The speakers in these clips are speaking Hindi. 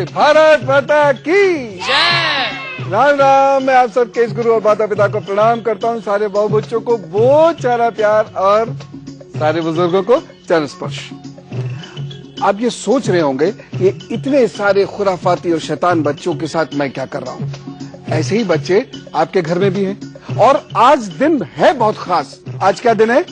भारत माता की राम राम। मैं आप सबके इस गुरु और माता पिता को प्रणाम करता हूँ, सारे बहु बच्चों को बहुत सारा प्यार और सारे बुजुर्गों को चरण स्पर्श। आप ये सोच रहे होंगे ये इतने सारे खुराफाती और शैतान बच्चों के साथ मैं क्या कर रहा हूँ। ऐसे ही बच्चे आपके घर में भी हैं और आज दिन है बहुत खास। आज क्या दिन है?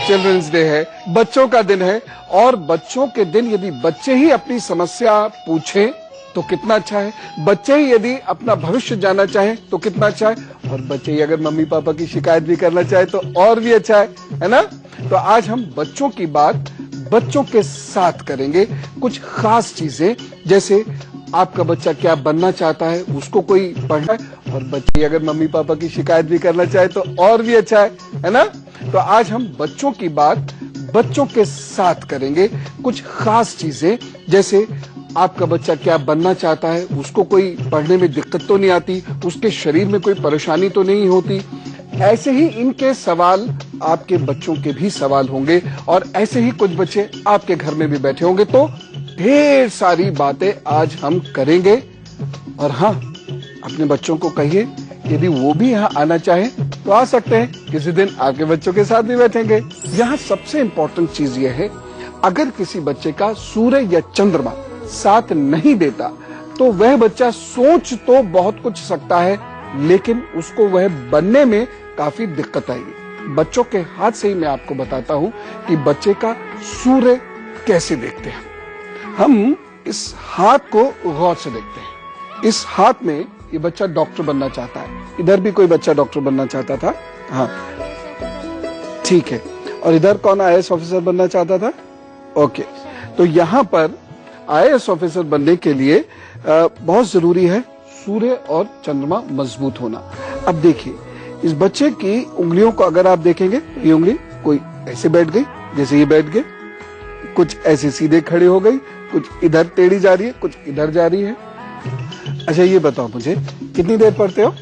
चिल्ड्रंस डे है, बच्चों का दिन है। और बच्चों के दिन यदि बच्चे ही अपनी समस्या पूछें तो कितना अच्छा है, बच्चे ही यदि अपना भविष्य जानना चाहें तो कितना अच्छा है, और बच्चे ही अगर मम्मी पापा की शिकायत भी करना चाहे तो और भी अच्छा है ना। तो आज हम बच्चों की बात बच्चों के साथ करेंगे, कुछ खास चीजें, जैसे आपका बच्चा क्या बनना चाहता है उसको कोई पढ़ना है, और बच्चे अगर मम्मी पापा की शिकायत भी करना चाहे तो और भी अच्छा है ना। तो आज हम बच्चों की बात बच्चों के साथ करेंगे, कुछ खास चीजें, जैसे आपका बच्चा क्या बनना चाहता है, उसको कोई पढ़ने में दिक्कत तो नहीं आती, उसके शरीर में कोई परेशानी तो नहीं होती। ऐसे ही इनके सवाल आपके बच्चों के भी सवाल होंगे, और ऐसे ही कुछ बच्चे आपके घर में भी बैठे होंगे। तो ढेर सारी बातें आज हम करेंगे। और हाँ, अपने बच्चों को कहिए यदि वो भी यहाँ आना चाहे तो आ सकते हैं, किसी दिन आपके बच्चों के साथ भी बैठेंगे। यहाँ सबसे इंपॉर्टेंट चीज ये है, अगर किसी बच्चे का सूर्य या चंद्रमा साथ नहीं देता तो वह बच्चा सोच तो बहुत कुछ सकता है, लेकिन उसको वह बनने में काफी दिक्कत आएगी। बच्चों के हाथ से ही मैं आपको बताता हूं कि बच्चे का सूर्य कैसे देखते हैं। हम इस हाथ को गौर से देखते हैं। इस हाथ में ये बच्चा डॉक्टर बनना चाहता है, इधर भी कोई बच्चा डॉक्टर बनना चाहता था, हाँ ठीक है, और इधर कौन आईएएस ऑफिसर बनना चाहता था? ओके, तो यहाँ पर आईएएस ऑफिसर बनने के लिए बहुत जरूरी है सूर्य और चंद्रमा मजबूत होना। अब देखिए, इस बच्चे की उंगलियों को अगर आप देखेंगे, ये उंगली कोई ऐसे बैठ गई, जैसे ये बैठ गए, कुछ ऐसे सीधे खड़े हो गई, कुछ इधर टेढ़ी जा रही है, कुछ इधर जा रही है। अच्छा ये बताओ मुझे, कितनी देर पढ़ते हो?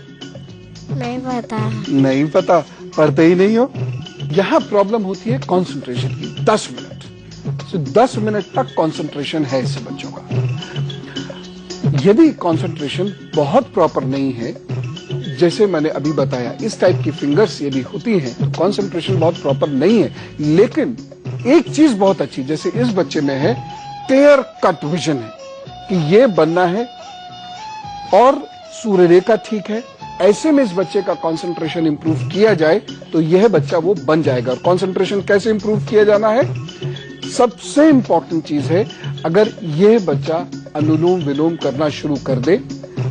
नहीं पता। नहीं पता, पढ़ते ही नहीं हो। यहाँ प्रॉब्लम होती है कंसंट्रेशन की। 10 मिनट से 10 मिनट तक कंसंट्रेशन है इससे बच्चों का। यदि कंसंट्रेशन बहुत प्रॉपर नहीं है, जैसे मैंने अभी बताया, इस टाइप की फिंगर्स यदि होती हैं तो कंसंट्रेशन बहुत प्रॉपर नहीं है। लेकिन एक चीज बहुत अच्छी, जैसे इस बच्चे में है, क्लियर कट विजन है कि ये बनना है, और सूर्य रेखा ठीक है। ऐसे में इस बच्चे का कंसंट्रेशन इंप्रूव किया जाए तो यह बच्चा वो बन जाएगा। और कंसंट्रेशन कैसे इंप्रूव किया जाना है? सबसे इंपॉर्टेंट चीज है, अगर यह बच्चा अनुलोम विलोम करना शुरू कर दे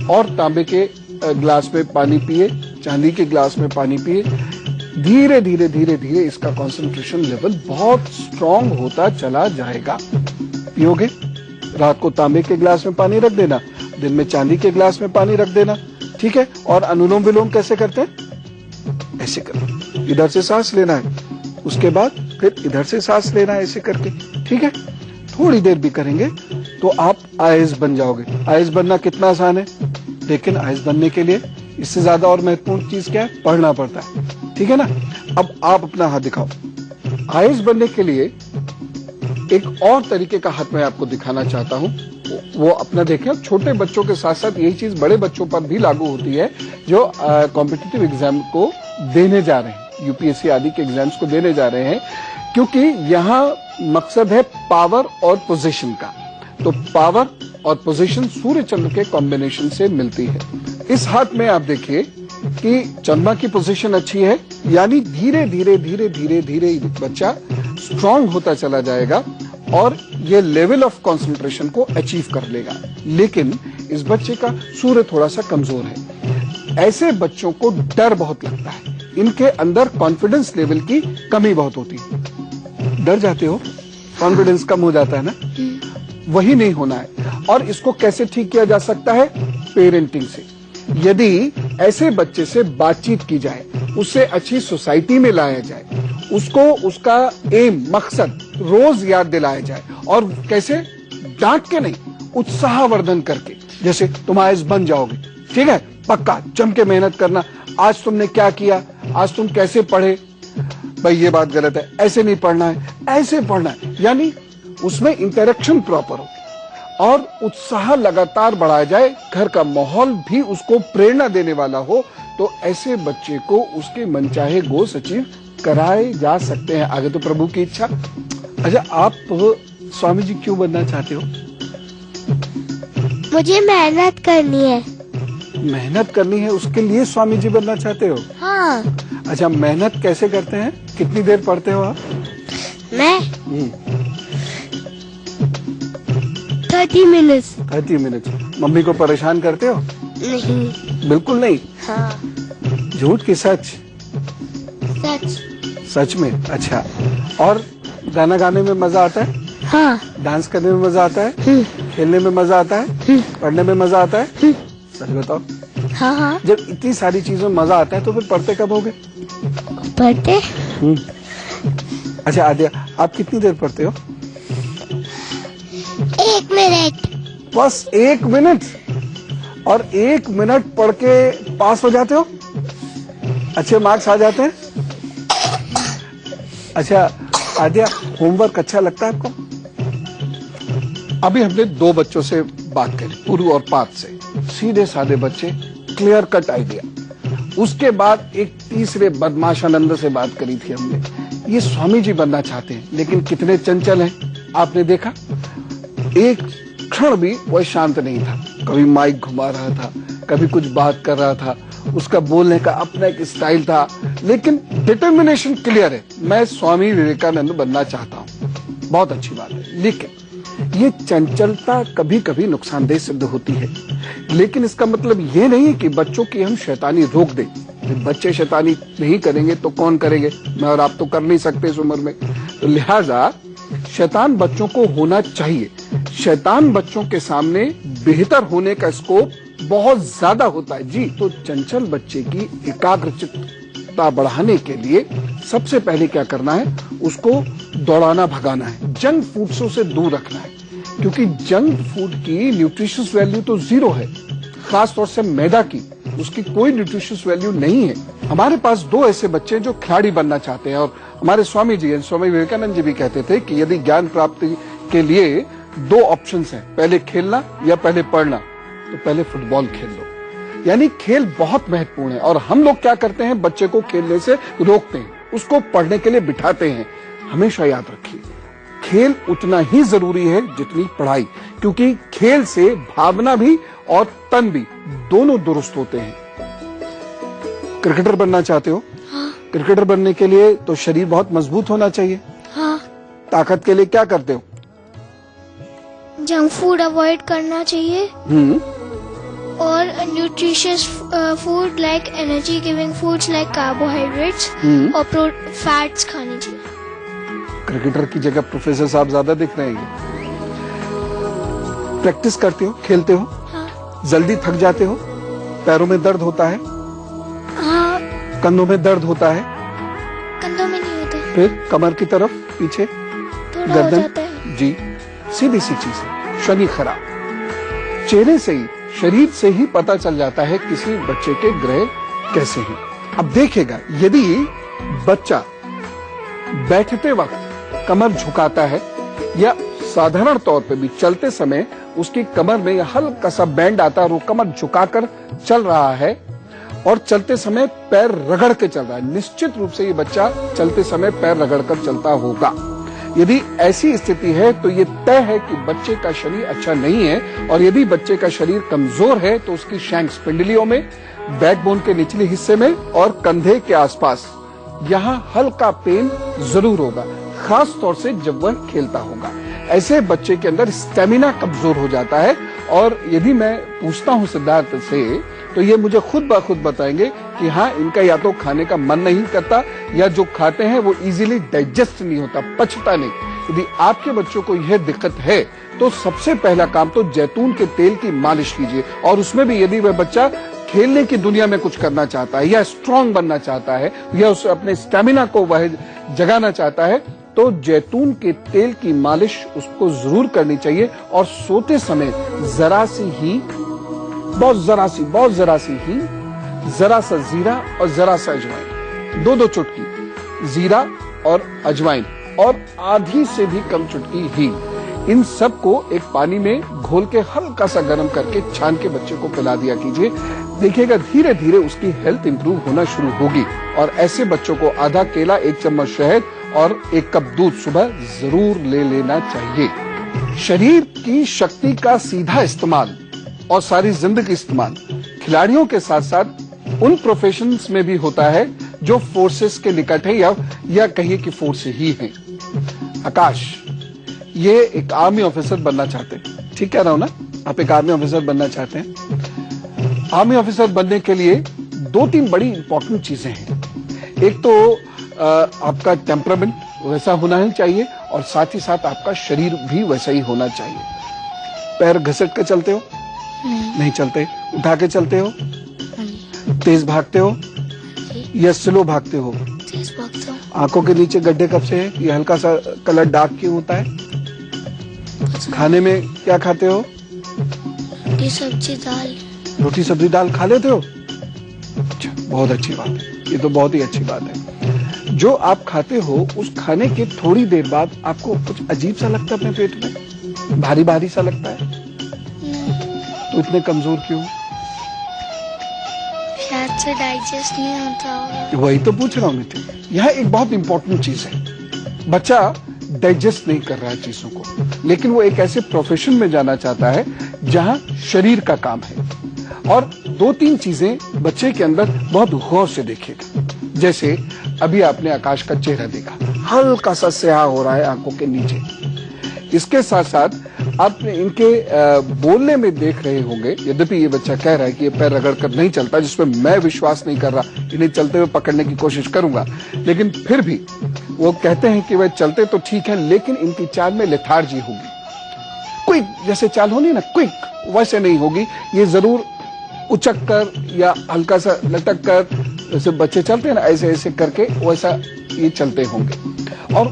और तांबे के ग्लास में पानी पिए, चांदी के ग्लास में पानी पिए, धीरे धीरे धीरे धीरे इसका कंसंट्रेशन लेवल बहुत स्ट्रांग होता चला जाएगा। पियोगे, रात को तांबे के ग्लास में पानी रख देना, दिन में चांदी के ग्लास में पानी रख देना, ठीक है। और अनुलोम विलोम कैसे करते हैं? ऐसे करो, इधर से सांस लेना है, उसके बाद फिर इधर से सांस लेना है, ऐसे करके, ठीक है। थोड़ी देर भी करेंगे तो आप आईएएस बन जाओगे। आईएएस बनना कितना आसान है, लेकिन आईएएस बनने के लिए इससे ज्यादा और महत्वपूर्ण चीज क्या है? पढ़ना पड़ता है, ठीक है ना। अब आप अपना हाथ दिखाओ। आईएएस बनने के लिए एक और तरीके का हाथ मैं आपको दिखाना चाहता हूं, वो अपना देखें। छोटे बच्चों के साथ साथ यही चीज बड़े बच्चों पर भी लागू होती है जो कॉम्पिटिटिव एग्जाम को देने जा रहे हैं, यूपीएससी आदि के एग्जाम्स को देने जा रहे हैं, क्योंकि यहाँ मकसद है पावर और पोजीशन का। तो पावर और पोजीशन सूर्य चंद्र के कॉम्बिनेशन से मिलती है। इस हाथ में आप देखिए कि चंद्रमा की पोजीशन अच्छी है, यानी धीरे धीरे धीरे धीरे धीरे बच्चा स्ट्रांग होता चला जाएगा और ये लेवल ऑफ कंसंट्रेशन को अचीव कर लेगा। लेकिन इस बच्चे का सूर्य थोड़ा सा कमजोर है। ऐसे बच्चों को डर बहुत लगता है, इनके अंदर कॉन्फिडेंस लेवल की कमी बहुत होती है। डर जाते हो, कॉन्फिडेंस कम हो जाता है ना, वही नहीं होना है। और इसको कैसे ठीक किया जा सकता है? पेरेंटिंग से। यदि ऐसे बच्चे से बातचीत की जाए, उससे अच्छी सोसाइटी में लाया जाए, उसको उसका एम मकसद रोज याद दिलाया जाए, और कैसे? डांट के नहीं, उत्साहवर्धन करके। जैसे तुम आईएएस बन जाओगे, ठीक है, पक्का जम के मेहनत करना, आज तुमने क्या किया, आज तुम कैसे पढ़े, भाई ये बात गलत है, ऐसे नहीं पढ़ना है, ऐसे पढ़ना है, यानी उसमें इंटरेक्शन प्रॉपर हो। और उत्साह लगातार बढ़ाया जाए, घर का माहौल भी उसको प्रेरणा देने वाला हो, तो ऐसे बच्चे को उसके मनचाहे गो सचिव कराए जा सकते हैं। आगे तो प्रभु की इच्छा। अच्छा, आप स्वामी जी क्यों बनना चाहते हो? मुझे मेहनत करनी है। मेहनत करनी है, उसके लिए स्वामी जी बनना चाहते हो? हाँ। अच्छा, मेहनत कैसे करते हैं? कितनी देर पढ़ते हो आप? मैं 30 मिनट्स। 30 मिनट। मम्मी को परेशान करते हो? नहीं। बिल्कुल नहीं। हाँ। झूठ की सच? सच। सच में। अच्छा, और गाना गाने में मजा आता है? हाँ। डांस करने में मजा आता है? खेलने में मजा आता है? पढ़ने में मजा आता है? सच बताओ। हाँ हाँ। जब इतनी सारी चीजों में मजा आता है तो फिर पढ़ते कब होगे? पढ़ते। अच्छा आद्या, आप कितनी देर पढ़ते हो? 1 मिनट। बस 1 मिनट? और 1 मिनट पढ़ के पास हो जाते हो? अच्छे मार्क्स आ जाते हैं? अच्छा आद्या, होमवर्क अच्छा लगता है आपको? अभी हमने 2 बच्चों से बात करी, पुरु और पार्थ से, सीधे साधे बच्चे, क्लियर कट आइडिया। उसके बाद एक तीसरे बदमाश आनंद से बात करी थी हमने। ये स्वामी जी बनना चाहते हैं, लेकिन कितने चंचल हैं आपने देखा। एक क्षण भी वह शांत नहीं था, कभी माइक घुमा रहा था, कभी कुछ बात कर रहा था, उसका बोलने का अपना एक स्टाइल था, लेकिन डिटर्मिनेशन क्लियर है, मैं स्वामी विवेकानंद बनना चाहता हूं। बहुत अच्छी बात है, लेकिन ये चंचलता कभी कभी नुकसानदेह सिद्ध होती है। लेकिन इसका मतलब ये नहीं है कि बच्चों की हम शैतानी रोक दें। बच्चे शैतानी नहीं करेंगे तो कौन करेंगे? मैं और आप तो कर नहीं सकते इस उम्र में। तो लिहाजा शैतान बच्चों को होना चाहिए। शैतान बच्चों के सामने बेहतर होने का स्कोप बहुत ज्यादा होता है जी। तो चंचल बच्चे की एकाग्रचित्तता बढ़ाने के लिए सबसे पहले क्या करना है? उसको दौड़ाना भगाना है, जंक फूड्सों से दूर रखना है, क्योंकि जंक फूड की न्यूट्रिशियस वैल्यू तो 0 है। खास तौर से मैदा की, उसकी कोई न्यूट्रिशियस वैल्यू नहीं है। हमारे पास 2 ऐसे बच्चे जो खिलाड़ी बनना चाहते हैं, और हमारे स्वामी जी, स्वामी विवेकानंद जी भी कहते थे कि यदि ज्ञान प्राप्ति के लिए 2 ऑप्शंस हैं, पहले खेलना या पहले पढ़ना, तो पहले फुटबॉल खेल लो। यानी खेल बहुत महत्वपूर्ण है। और हम लोग क्या करते हैं? बच्चे को खेलने से रोकते हैं, उसको पढ़ने के लिए बिठाते हैं। हमेशा याद रखिए, खेल उतना ही जरूरी है जितनी पढ़ाई, क्योंकि खेल से भावना भी और तन भी दोनों दुरुस्त होते हैं। क्रिकेटर बनना चाहते हो? हाँ। क्रिकेटर बनने के लिए तो शरीर बहुत मजबूत होना चाहिए। हाँ। ताकत के लिए क्या करते हो? जंक फूड अवॉइड करना चाहिए और nutritious food like energy giving foods like carbohydrates और फैट्स खाने चाहिए। क्रिकेटर की जगह प्रोफेसर साहब ज्यादा दिख रहे हैं। प्रैक्टिस करते हो, खेलते हो? हाँ। जल्दी थक जाते हो? पैरों में दर्द होता है? हाँ। कंधों में दर्द होता है? कंधों में नहीं होता। फिर कमर की तरफ, पीछे, थोड़ा हो गर्दन? जाता है। जी, सीधी सी चीज है। शनि खराब। चेहरे से ही, शरीर से ही पता चल जाता है किसी बच्चे के ग्रह कैसे हैं। अब देखिएगा, यदि बच्चा बैठते वक्त कमर झुकाता है या साधारण तौर पे भी चलते समय उसकी कमर में हल्का सा बैंड आता है और वो कमर झुकाकर चल रहा है और चलते समय पैर रगड़ के चल रहा है, निश्चित रूप से ये बच्चा चलते समय पैर रगड़ कर चलता होगा। यदि ऐसी स्थिति है तो ये तय है कि बच्चे का शरीर अच्छा नहीं है। और यदि बच्चे का शरीर कमजोर है तो उसकी शैंक स्पिंडलियों में, बैकबोन के निचले हिस्से में और कंधे के आसपास यहाँ हल्का पेन जरूर होगा, खास तौर से जब वह खेलता होगा। ऐसे बच्चे के अंदर स्टेमिना कमजोर हो जाता है। और यदि मैं पूछता हूं सिद्धार्थ से तो ये मुझे खुद ब खुद बताएंगे कि हाँ, इनका या तो खाने का मन नहीं करता या जो खाते हैं वो इजीली डाइजेस्ट नहीं होता, पचता नहीं। यदि आपके बच्चों को यह दिक्कत है तो सबसे पहला काम तो जैतून के तेल की मालिश कीजिए। और उसमें भी यदि वह बच्चा खेलने की दुनिया में कुछ करना चाहता है या स्ट्रांग बनना चाहता है या उस अपने स्टेमिना को वह जगाना चाहता है तो जैतून के तेल की मालिश उसको जरूर करनी चाहिए। और सोते समय जरा सी ही, बहुत जरा सी ही, जरा सा जीरा और जरा सा अजवाइन, 2-2 चुटकी जीरा और अजवाइन और आधी से भी कम चुटकी ही इन सब को एक पानी में घोल के हल्का सा गर्म करके छान के बच्चे को पिला दिया कीजिए। देखिएगा धीरे धीरे उसकी हेल्थ इंप्रूव होना शुरू होगी। और ऐसे बच्चों को आधा केला, 1 चम्मच शहद और 1 कप दूध सुबह जरूर ले लेना चाहिए। शरीर की शक्ति का सीधा इस्तेमाल और सारी जिंदगी इस्तेमाल खिलाड़ियों के साथ साथ उन प्रोफेशंस में भी होता है जो फोर्सेस के निकट है या कहिए कि फोर्स ही है। आकाश ये एक आर्मी ऑफिसर बनना चाहते हैं, ठीक कह रहा हूं ना? आप एक आर्मी ऑफिसर बनना चाहते हैं। आर्मी ऑफिसर बनने के लिए 2-3 बड़ी इंपॉर्टेंट चीजें हैं। एक तो आपका टेम्परामेंट वैसा होना ही चाहिए और साथ ही साथ आपका शरीर भी वैसा ही होना चाहिए। पैर घसट के चलते हो? नहीं चलते। उठा के चलते हो? तेज भागते हो या स्लो भागते हो? तेज भागता हूँ। आंखों के नीचे गड्ढे कब से है? ये हल्का सा कलर डार्क क्यों होता है? खाने में क्या खाते हो? रोटी सब्जी दाल। रोटी सब्जी दाल खा लेते हो? अच्छा, बहुत अच्छी बात है। ये तो बहुत ही अच्छी बात है। जो आप खाते हो उस खाने के थोड़ी देर बाद आपको कुछ अजीब सा लगता है अपने पेट में, भारी भारी सा लगता है? तो इतने कमजोर क्यों? शायद से डाइजेस्ट नहीं होता होगा। वही तो पूछ रहा हूं मित्र। यह एक बहुत इंपॉर्टेंट चीज है। बच्चा डाइजेस्ट नहीं कर रहा है चीजों को, लेकिन वो एक ऐसे प्रोफेशन में जाना चाहता है जहां शरीर का काम है। और 2-3 चीजें बच्चे के अंदर बहुत गौर से देखेगा। जैसे अभी आपने आकाश का चेहरा देखा, हल्का सा स्याह हो रहा है आंखों के नीचे। इसके साथ साथ आपने इनके बोलने में देख रहे होंगे, यद्यपि ये बच्चा कह रहा है कि ये पैर रगड़ कर नहीं चलता, जिसमें मैं विश्वास नहीं कर रहा, इन्हें चलते हुए पकड़ने की कोशिश करूंगा, लेकिन फिर भी वो कहते हैं कि वह चलते तो ठीक है, लेकिन इनकी चाल में लेथार्जी होगी। क्विक जैसे चाल होनी ना, क्विक वैसे नहीं होगी। ये जरूर उचक कर या हल्का सा लटक कर, जैसे बच्चे चलते हैं ना ऐसे ऐसे करके, वैसा ये चलते होंगे। और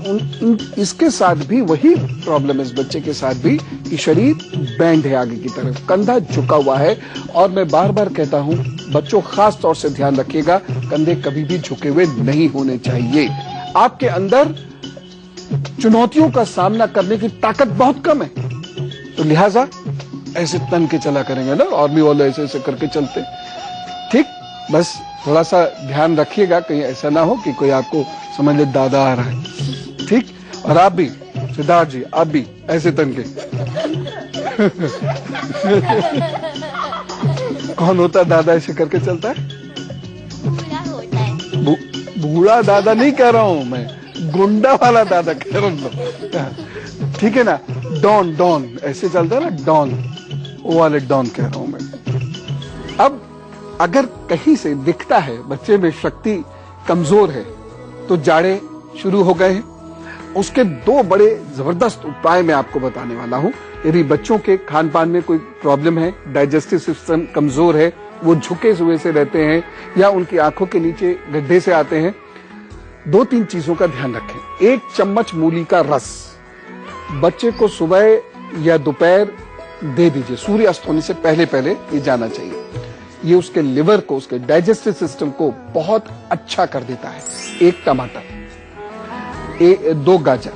इसके साथ भी वही प्रॉब्लम है इस बच्चे के साथ भी कि शरीर बैंड है आगे की तरफ, कंधा झुका हुआ है। और मैं बार बार कहता हूं बच्चों, खास तौर से ध्यान रखिएगा, कंधे कभी भी झुके हुए नहीं होने चाहिए। आपके अंदर चुनौतियों का सामना करने की ताकत बहुत कम है, तो लिहाजा ऐसे तन के चला करेंगे ना, आर्मी वाले ऐसे ऐसे करके चलते, ठीक? बस थोड़ा सा ध्यान रखिएगा, कहीं ऐसा ना हो कि कोई आपको समझ ले दादा आ रहा है, ठीक? और आप भी सिद्धार्थ जी, आप भी ऐसे तन के कौन होता है दादा ऐसे करके चलता है? बूढ़ा होता है। बूढ़ा दादा नहीं कह रहा हूं मैं, गुंडा वाला दादा कह रहा हूं, ठीक है ना? डॉन डॉन ऐसे चलता है ना, डॉन, वो वाले डॉन कह रहा हूं मैं। अब अगर कहीं से दिखता है बच्चे में शक्ति कमजोर है तो जाड़े शुरू हो गए हैं। उसके 2 बड़े जबरदस्त उपाय मैं आपको बताने वाला हूं। यदि बच्चों के खान पान में कोई प्रॉब्लम है, डाइजेस्टिव सिस्टम कमजोर है, वो झुके हुए से रहते हैं या उनकी आंखों के नीचे गड्ढे से आते हैं, 2-3 चीजों का ध्यान रखें। 1 चम्मच मूली का रस बच्चे को सुबह या दोपहर दे दीजिए, सूर्य अस्त होने से पहले पहले ये जाना चाहिए। ये उसके लिवर को, उसके डाइजेस्टिव सिस्टम को बहुत अच्छा कर देता है। 1 टमाटर, 2 गाजर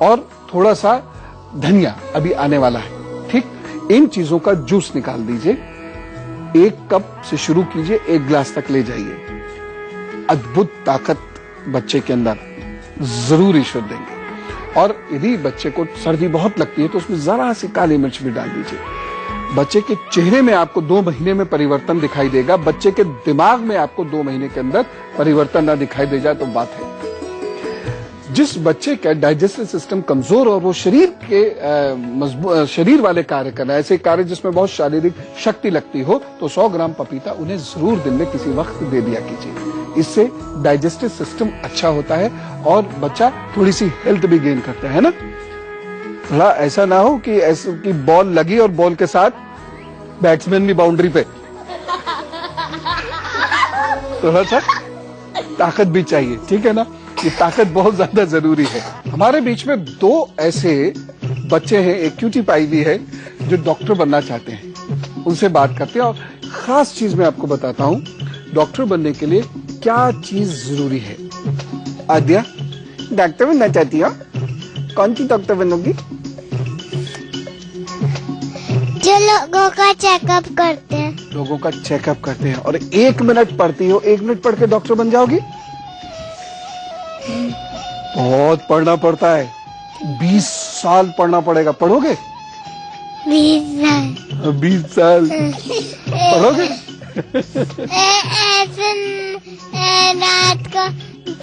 और थोड़ा सा धनिया अभी आने वाला है, ठीक? इन चीजों का जूस निकाल दीजिए, 1 कप से शुरू कीजिए, 1 गिलास तक ले जाइए। अद्भुत ताकत बच्चे के अंदर जरूर ईश्वर देंगे। और यदि बच्चे को सर्दी बहुत लगती है तो उसमें जरा सी काली मिर्च भी डाल दीजिए। बच्चे के चेहरे में आपको 2 महीने में परिवर्तन दिखाई देगा। बच्चे के दिमाग में आपको 2 महीने के अंदर परिवर्तन ना दिखाई दे जाए तो बात है। जिस बच्चे का डाइजेस्टिव सिस्टम कमजोर और वो शरीर के शरीर वाले कार्य कर रहा है, ऐसे कार्य जिसमें बहुत शारीरिक शक्ति लगती हो, तो 100 ग्राम पपीता उन्हें जरूर दिन में किसी वक्त दे दिया कीजिए। इससे डाइजेस्टिव सिस्टम अच्छा होता है और बच्चा थोड़ी सी हेल्थ भी गेन करता है ना। थोड़ा ऐसा ना हो कि ऐसे की बॉल लगी और बॉल के साथ बैट्समैन भी बाउंड्री पे, थोड़ा सा ताकत भी चाहिए, ठीक है ना? ये ताकत बहुत ज्यादा जरूरी है। हमारे बीच में 2 ऐसे बच्चे हैं, एक क्यूटी पाई भी है, जो डॉक्टर बनना चाहते हैं। उनसे बात करते हैं और खास चीज मैं आपको बताता हूं, डॉक्टर बनने के लिए क्या चीज जरूरी है। आद्या, डॉक्टर बनना चाहती हो? कौन सी डॉक्टर बनोगी? जो लोगों का चेकअप करते हैं। लोगों का चेकअप करते हैं। और 1 मिनट पढ़ती हो, 1 मिनट पढ़ के डॉक्टर बन जाओगी? बहुत पढ़ना पड़ता है, 20 साल पढ़ना पड़ेगा। पढ़ोगे? 20 साल। 20 साल पढ़ोगे? ऐसे रात को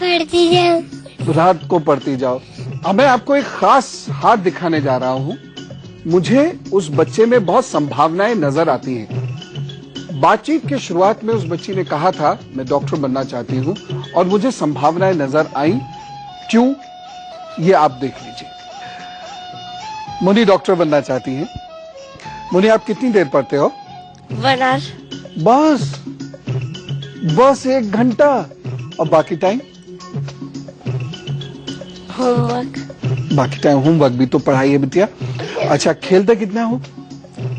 पढ़ती जाओ। रात को पढ़ती जाओ। अब मैं आपको एक खास हाथ दिखाने जा रहा हूं। मुझे उस बच्चे में बहुत संभावनाएं नजर आती हैं। बातचीत की शुरुआत में उस बच्ची ने कहा था मैं डॉक्टर बनना चाहती हूं और मुझे संभावनाएं नजर आई। क्यों? ये आप देख लीजिए। मुनी डॉक्टर बनना चाहती हैं। मुनी, आप कितनी देर पढ़ते हो? 1 hour। बस 1 घंटा। और बाकी टाइम? होमवर्क। बाकी टाइम होमवर्क भी तो पढ़ाई है बिटिया। अच्छा, खेलते कितना हो?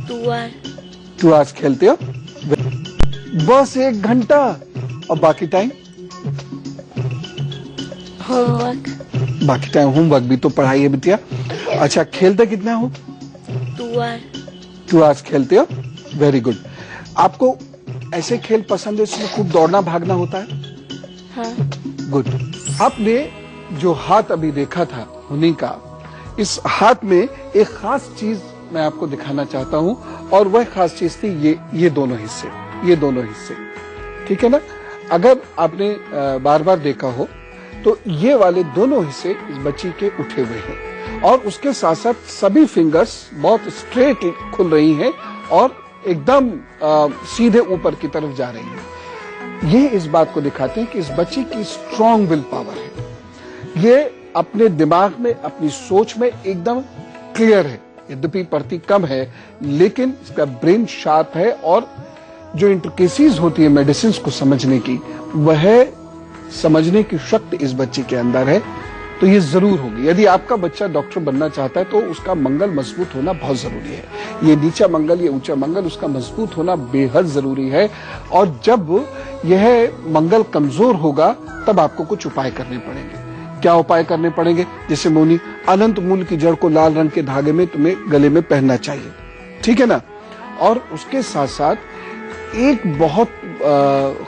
2 hour। 2 hours खेलते हो? बस 1 घंटा। और बाकी टाइम? होमवर्क। बाकी टाइम होमवर्क भी तो पढ़ाई है बिटिया। अच्छा, खेलते कितना हो? 2 hour। 2 hours खेलते हो? Very good. आपको ऐसे खेल पसंद है जिसमें खूब दौड़ना भागना होता है? हाँ। गुड। आपने जो हाथ अभी देखा था उन्हीं का, इस हाथ में एक खास चीज मैं आपको दिखाना चाहता हूं और वह खास चीज थी ये दोनों हिस्से। ठीक है ना? अगर आपने बार बार देखा हो तो ये वाले दोनों हिस्से इस बच्ची के उठे हुए हैं और उसके साथ साथ सभी फिंगर्स बहुत स्ट्रेट खुल रही हैं और एकदम सीधे ऊपर की तरफ जा रही हैं। ये इस बात को दिखाते हैं कि इस बच्ची की स्ट्रॉन्ग विल पावर है। ये अपने दिमाग में, अपनी सोच में एकदम क्लियर है। यद्यपि पढ़ती कम है लेकिन इसका ब्रेन शार्प है और जो इंट्रिकेसीज होती है मेडिसिन को समझने की, वह समझने की शक्ति इस बच्चे के अंदर है। तो ये जरूर होगी। यदि आपका बच्चा डॉक्टर बनना चाहता है तो उसका मंगल मजबूत होना बहुत जरूरी है। ये नीचा मंगल, ये ऊंचा मंगल, उसका मजबूत होना बेहद जरूरी है। और जब यह मंगल कमजोर होगा तब आपको कुछ उपाय करने पड़ेंगे। क्या उपाय करने पड़ेंगे? जैसे मोनी, अनंत मूल की जड़ को लाल रंग के धागे में तुम्हें गले में पहनना चाहिए। ठीक है ना? और उसके साथ साथ एक बहुत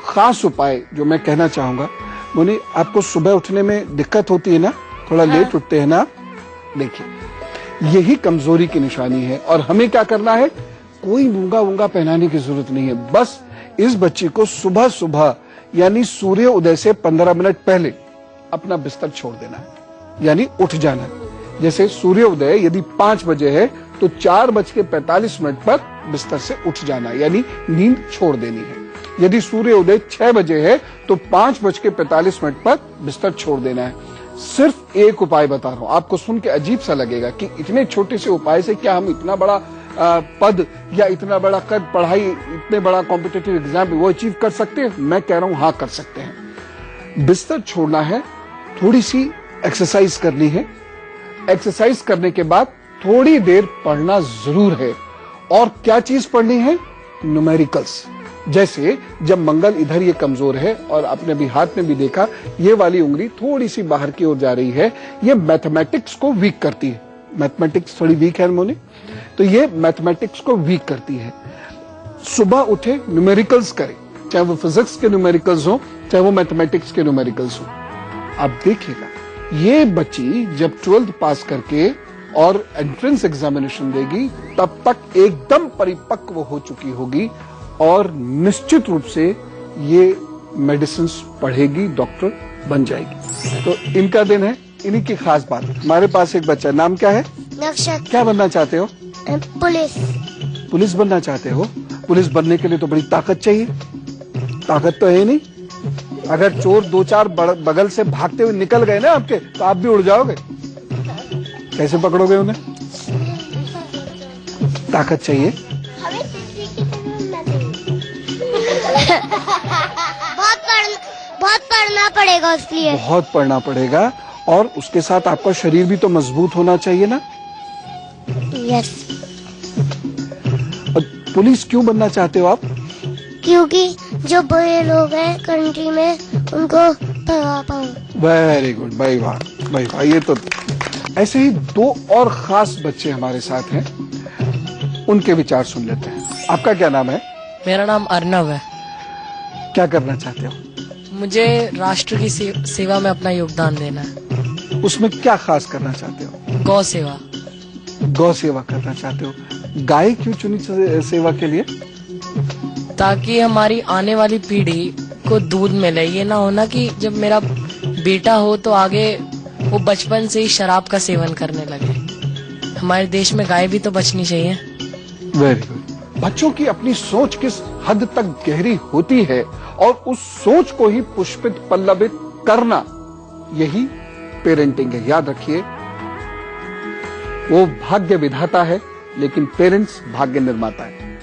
खास उपाय जो मैं कहना चाहूंगा, मोनी, आपको सुबह उठने में दिक्कत होती है ना? थोड़ा लेट उठते हैं ना? देखिए, यही कमजोरी की निशानी है और हमें क्या करना है? कोई मूंगा वूंगा पहनाने की जरूरत नहीं है। बस इस बच्ची को सुबह सुबह यानी सूर्य उदय से 15 मिनट पहले अपना बिस्तर छोड़ देना है, यानी उठ जाना है। जैसे सूर्य उदय यदि 5 बजे है तो 4:45 पर बिस्तर से उठ जाना, यानी नींद छोड़ देनी है। यदि सूर्य उदय 6 बजे है तो 5:45 पर बिस्तर छोड़ देना है। सिर्फ एक उपाय बता रहा हूं, आपको सुन के अजीब सा लगेगा कि इतने छोटे से उपाय से क्या हम इतना बड़ा पद या इतना बड़ा कद, पढ़ाई, इतने बड़ा कॉम्पिटिटिव एग्जाम वो अचीव कर सकते हैं? मैं कह रहा हूं हाँ, कर सकते हैं। बिस्तर छोड़ना है, थोड़ी सी एक्सरसाइज करनी है। एक्सरसाइज करने के बाद थोड़ी देर पढ़ना जरूर है। और क्या चीज पढ़नी है? न्यूमेरिकल्स। जैसे जब मंगल इधर ये कमजोर है और आपने अभी हाथ में भी देखा ये वाली उंगली थोड़ी सी बाहर की ओर जा रही है, ये मैथमेटिक्स को वीक करती है। मैथमेटिक्स थोड़ी वीक है मोनी, तो ये मैथमेटिक्स को वीक करती है। सुबह उठे न्यूमेरिकल्स करें, चाहे वो फिजिक्स के न्यूमेरिकल्स हो चाहे वो मैथमेटिक्स के न्यूमेरिकल्स हो। आप देखिएगा ये बच्ची जब 12th पास करके और एंट्रेंस एग्जामिनेशन देगी तब तक एकदम परिपक्व हो चुकी होगी और निश्चित रूप से ये मेडिसिन पढ़ेगी, डॉक्टर बन जाएगी। तो इनका दिन है, इन्हीं की खास बात। हमारे पास एक बच्चा, नाम क्या है? नक्षत्र। क्या बनना चाहते हो? पुलिस। पुलिस बनना चाहते हो? पुलिस बनने के लिए तो बड़ी ताकत चाहिए। ताकत तो है नहीं। अगर चोर 2-4 बगल से भागते हुए निकल गए ना आपके, तो आप भी उड़ जाओगे। कैसे पकड़ोगे उन्हें? ताकत चाहिए। बहुत पढ़ना पड़ेगा उसके लिए। बहुत पढ़ना पड़ेगा और उसके साथ आपका शरीर भी तो मजबूत होना चाहिए ना? यस। और पुलिस क्यों बनना चाहते हो आप? क्योंकि जो बड़े लोग हैं कंट्री में उनको पढ़ा पाऊं। वेरी गुड, भाई वाह, भाई वाह। ये तो ऐसे ही 2 और खास बच्चे हमारे साथ हैं। उनके विचार सुन लेते हैं। आपका क्या नाम है? मेरा नाम अर्नव है। क्या करना चाहते हो? मुझे राष्ट्र की सेवा में अपना योगदान देना है। उसमें क्या खास करना चाहते हो? गौ सेवा। गौ सेवा करना चाहते हो। गाय क्यों चुनी सेवा के लिए? ताकि हमारी आने वाली पीढ़ी को दूध मिले। ये ना होना कि जब मेरा बेटा हो तो आगे वो बचपन से ही शराब का सेवन करने लगे। हमारे देश में गाय भी तो बचनी चाहिए। Very good. बच्चों की अपनी सोच किस हद तक गहरी होती है और उस सोच को ही पुष्पित पल्लवित करना, यही पेरेंटिंग है। याद रखिए, वो भाग्य विधाता है लेकिन पेरेंट्स भाग्य निर्माता है।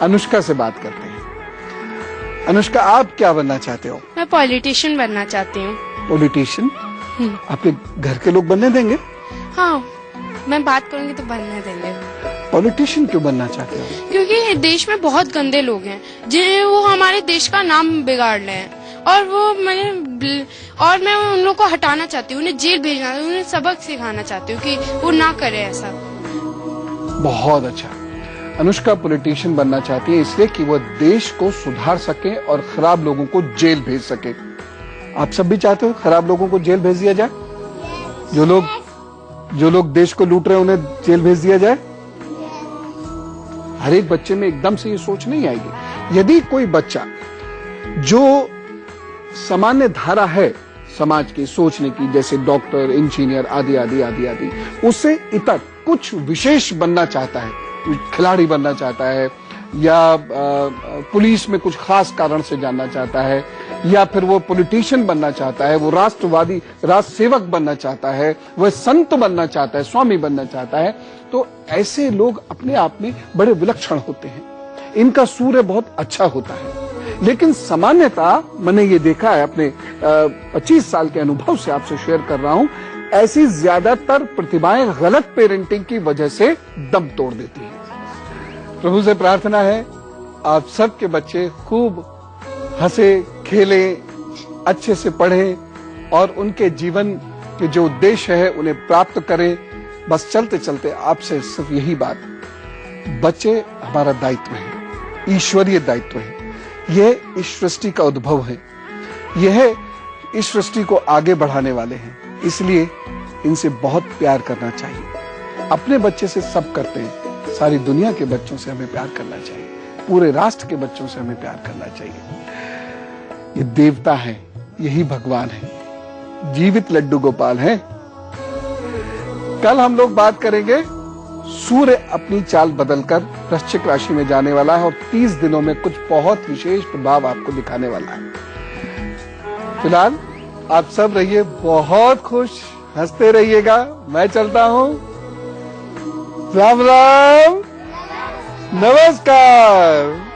अनुष्का से बात करते हैं। अनुष्का, आप क्या बनना चाहते हो? मैं पॉलिटिशियन बनना चाहती हूँ। पॉलिटिशियन? आपके घर के लोग बनने देंगे? हाँ, मैं बात करूंगी तो बनने देंगे। पॉलिटिशियन क्यों बनना चाहते हो? क्योंकि देश में बहुत गंदे लोग हैं जिन्हें वो हमारे देश का नाम बिगाड़ रहे हैं, और मैं उन लोगों को हटाना चाहती हूँ, उन्हें जेल भेजना, उन्हें सबक सिखाना चाहती हूँ कि वो ना करे ऐसा। बहुत अच्छा। अनुष्का पॉलिटिशियन बनना चाहती है इसलिए कि वो देश को सुधार सके और खराब लोगों को जेल भेज सके। आप सब भी चाहते हो खराब लोगों को जेल भेज दिया जाए? जो लोग देश को लूट रहे हैं उन्हें जेल भेज दिया जाए? हर एक बच्चे में एकदम से ये सोच नहीं आएगी। यदि कोई बच्चा जो सामान्य धारा है समाज की सोचने की, जैसे डॉक्टर, इंजीनियर आदि आदि आदि आदि, उससे इतर कुछ विशेष बनना चाहता है, खिलाड़ी बनना चाहता है, या पुलिस में कुछ खास कारण से जानना चाहता है, या फिर वो पॉलिटिशियन बनना चाहता है, वो राष्ट्रवादी राष्ट्र सेवक बनना चाहता है, वह संत बनना चाहता है, स्वामी बनना चाहता है, तो ऐसे लोग अपने आप में बड़े विलक्षण होते हैं। इनका सूर्य बहुत अच्छा होता है। लेकिन सामान्यता मैंने ये देखा है, अपने 25 साल के अनुभव से आपसे शेयर कर रहा हूं, ऐसी ज्यादातर प्रतिभाएं गलत पेरेंटिंग की वजह से दम तोड़ देती हैं। प्रभु से प्रार्थना है आप सबके बच्चे खूब हंसे खेले, अच्छे से पढ़ें और उनके जीवन के जो उद्देश्य है उन्हें प्राप्त करें। बस चलते चलते आपसे सिर्फ यही बात, बच्चे हमारा दायित्व है, ईश्वरीय दायित्व है। यह इस सृष्टि का उद्भव है, यह इस सृष्टि को आगे बढ़ाने वाले हैं, इसलिए इनसे बहुत प्यार करना चाहिए। अपने बच्चे से सब करते हैं, सारी दुनिया के बच्चों से हमें प्यार करना चाहिए, पूरे राष्ट्र के बच्चों से हमें प्यार करना चाहिए। ये देवता है, यही भगवान है, जीवित लड्डू गोपाल है। कल हम लोग बात करेंगे, सूर्य अपनी चाल बदलकर वृश्चिक राशि में जाने वाला है और 30 दिनों में कुछ बहुत विशेष प्रभाव आपको दिखाने वाला है। फिलहाल आप सब रहिए बहुत खुश, हंसते रहिएगा। मैं चलता हूं। राम राम, नमस्कार।